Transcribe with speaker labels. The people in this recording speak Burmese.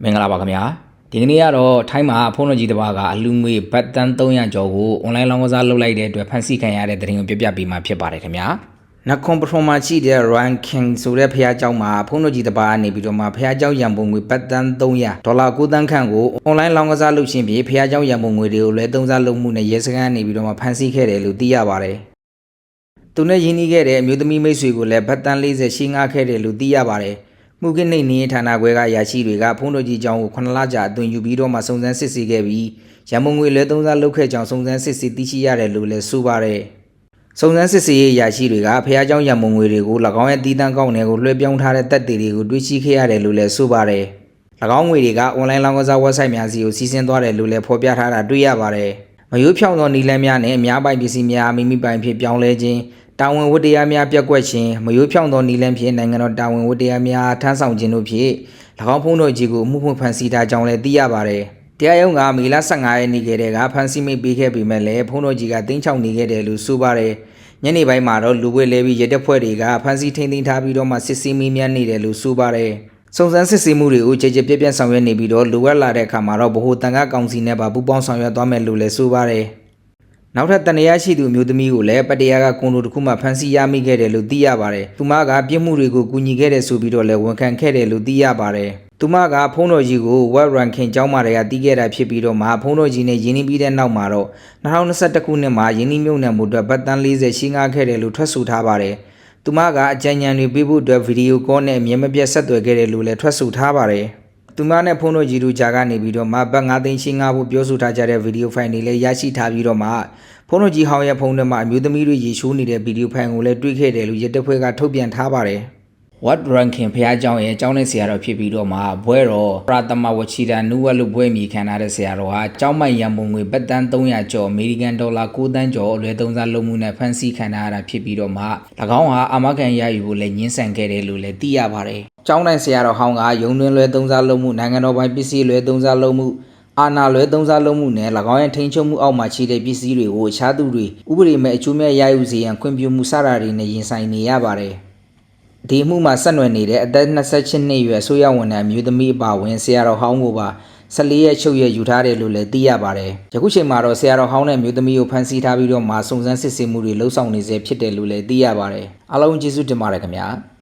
Speaker 1: မင်္ဂလာပါခင်ဗျာဒီကနေ့ကတော့ထိုင်းမှာဖုန်းတော်ကြီးတစ်ပါးကအလူငွေဘတ်တန်300ကျော်ကိုအွန်လိုင်းလောင်းကစားလုပ်လိုက်တဲ့အတွက်ဖန်ဆီးခံရတဲ့သတင်းကိုပြပြပေးမှာဖြစ်ပါတယ်ခင်ဗျာနခွန်ပထမရှိတဲ့ ranking ဆိုတဲ့ဖျားเจ้าမှာဖုန်းတော်ကြီးတစ်ပါးကနေပြီးတော့မှဖျားเจ้าရန်ပုံငွေဘတ်တန်300ဒေါ်လာ9တန်းခန့်ကိုအွန်လိုင်းလောင်းကစားလုပ်ခြင်းဖြင့်ဖျားเจ้าရန်ပုံငွေတွေကိုလည်းသုံးစားလုပ်မှုနဲ့ရဲစခန်းနေပြီးတော့မှဖန်ဆီးခဲ့တယ်လို့သိရပါတယ်သူနဲ့ရင်းနှီးခဲ့တဲ့အမျိုးသမီးမိတ်ဆွေကိုလည်းဘတ်တန်40ရှင်းငှားခဲ့တယ်လို့သိရပါတယ်မှုကင်းနေနေဌာနခွဲကရာရှိတွေကဖုန်းတော်ကြီးကျောင်းကို9လကြာအသွင်ယူပြီးတော့မှစုံစမ်းစစ်ဆေးခဲ့ပြီးရန်မုံငွေလဲသုံးစားလုပ်ခဲ့ကြောင်းစုံစမ်းစစ်ဆေးသိရှိရတယ်လို့လည်းဆိုပါတယ်။စုံစမ်းစစ်ဆေးရေးရာရှိတွေကဖះเจ้าရန်မုံငွေတွေကို၎င်းရဲ့တီးတန်းကောက်နယ်ကိုလွှဲပြောင်းထားတဲ့တပ်တွေကိုတွေ့ရှိခဲ့ရတယ်လို့လည်းဆိုပါတယ်။၎င်းငွေတွေကအွန်လိုင်းလောင်းကစား website များစီကိုစီးဆင်းသွားတယ်လို့လည်းဖော်ပြထားတာတွေ့ရပါတယ်။မယိုးဖြောင်းသောနီလန်းများနဲ့အများပိုင်ပစ္စည်းများမိမိပိုင်ဖြစ်ပြောင်းလဲခြင်းတာဝန်ဝတ္တရားများပြက်ကွက်ခြင်းမယိုးဖြောင်းသောနီလန်းဖြင့်နိုင်ငံတော်တာဝန်ဝတ္တရားများထမ်းဆောင်ခြင်းတို့ဖြင့်၎င်းဖုန်းတော်ကြီးကိုအမှုဖွင့်ဖန်ဆီးထားကြောင်းလည်းသိရပါတယ်။တရားရုံးကမေလ15ရက်နေ့ကတည်းကဖန်ဆီးမိပေးခဲ့ပေမဲ့လည်းဖုန်းတော်ကြီးကတင်းချောင်နေခဲ့တယ်လို့ဆိုပါတယ်။ညနေပိုင်းမှာတော့လူပွဲလဲပြီးရဲတပ်ဖွဲ့တွေကဖန်ဆီးထိန်းသိမ်းထားပြီးတော့မှစစ်ဆေးမေးမြန်းနေတယ်လို့ဆိုပါတယ်။စုံစမ်းစစ်ဆေးမှုတွေကိုကြည်ကြပြည့်ဆောင်ရွက်နေပြီးတော့လူဝက်လာတဲ့အခါမှာတော့ဗဟိုတန်ခါကောင်စီနဲ့ပါပူးပေါင်းဆောင်ရွက်သွားမယ်လို့လည်းဆိုပါတယ်။နောက်ထပ်တန်ရာရှိသူမျိုးသမီးကိုလည်းပတရာကကွန်ဒိုတစ်ခုမှဖမ်းဆီးရမိခဲ့တယ်လို့သိရပါတယ်။သူမကပြစ်မှုတွေကိုကူညီခဲ့တယ်ဆိုပြီးတော့လည်းဝန်ခံခဲ့တယ်လို့သိရပါတယ်။သူမကဖုန်းတော်ကြီးကို web ranking ကျောင်းမှာတည်းကတီးခဲ့တာဖြစ်ပြီးတော့မှဖုန်းတော်ကြီးနဲ့ရင်းနှီးပြီးတဲ့နောက်မှာတော့2021ခုနှစ်မှာရင်းနှီးမြုပ်နှံမှုအတွက်ဘတ်တန်40ရှင်းငှားခဲ့တယ်လို့ထွက်ဆိုထားပါတယ်။သူမကအကြံဉာဏ်တွေပေးဖို့အတွက်ဗီဒီယိုကောနဲ့အမြဲမပြတ်ဆက်သွယ်ခဲ့တယ်လို့လည်းထွက်ဆိုထားပါတယ်။သူမနဲ့ဖုန်းတော်ကြီးတို့ကြားကနေပြီးတော့မှဘတ်9သိန်းရှင်းငှားဖို့ပြောဆိုထားကြတဲ့ဗီဒီယိုဖိုင်တွေလည်းရရှိထားပြီးတော့မှဖုန်းတော်ကြီးဟောင်းရဲ့ဖုန်းထဲမှာအမျိုးသမီးတွေရေရှိုးနေတဲ့ဗီဒီယိုဖိုင်ကိုလည်းတွေ့ခဲ့တယ်လို့ရဲတပ်ဖွဲ့ကထုတ်ပြန်ထားပါတယ်။ What ranking ဖះเจ้าရဲ့အကြောင်းနဲ့ဆရာတော်ဖြစ်ပြီးတော့မှဘွဲတော်ပရသမဝချီတာနုဝက်လို့ဘွဲမြေခံထားတဲ့ဆရာတော်ဟာကျောင်းမိုင်ရန်ပုံငွေဘတ်တန်300ကျော်အမေရိကန်ဒေါ်လာ9တန်းကျော်အလွဲသုံးစားလုပ်မှုနဲ့ဖန်ဆီးခံထားရတာဖြစ်ပြီးတော့မှ၎င်းဟာအာမခံရယူဖို့လည်းညှင်းဆန်ခဲ့တယ်လို့လည်းသိရပါတယ်။ကျောင်းတိုင်းဆရာတော်ဟောင်းကယုံတွင်လွဲသုံးစားလုပ်မှုနိုင်ငံတော်ပိုင်ပစ္စည်းလွဲသုံးစားလုပ်မှုအာဏာလွဲသုံးစားလုပ်မှုနဲ့၎င်းရဲ့ထိန်းချုပ်မှုအောက်မှာရှိတဲ့ပစ္စည်းတွေကိုအခြားသူတွေဥပဒေမဲ့အကျိုးမဲ့ရယူစေရန်ခွင့်ပြုမှုစတာတွေနဲ့ရင်ဆိုင်နေရပါတယ်။ဒီမှုမှာဆက်နွယ်နေတဲ့အသက်28နှစ်အရွယ်ဆိုရဝန်ထမ်းမျိုးသမီးအပါအဝင်ဆရာတော်ဟောင်းကိုပါ14ရက်ချုပ်ရက်ယူထားတယ်လို့လည်းသိရပါတယ်။ယခုချိန်မှာတော့ဆရာတော်ဟောင်းနဲ့မျိုးသမီးကိုဖမ်းဆီးထားပြီးတော့မှစုံစမ်းစစ်ဆေးမှုတွေလှုပ်ဆောင်နေဆဲဖြစ်တယ်လို့လည်းသိရပါတယ်။အားလုံးကျေးဇူးတင်ပါတယ်ခင်ဗျာ။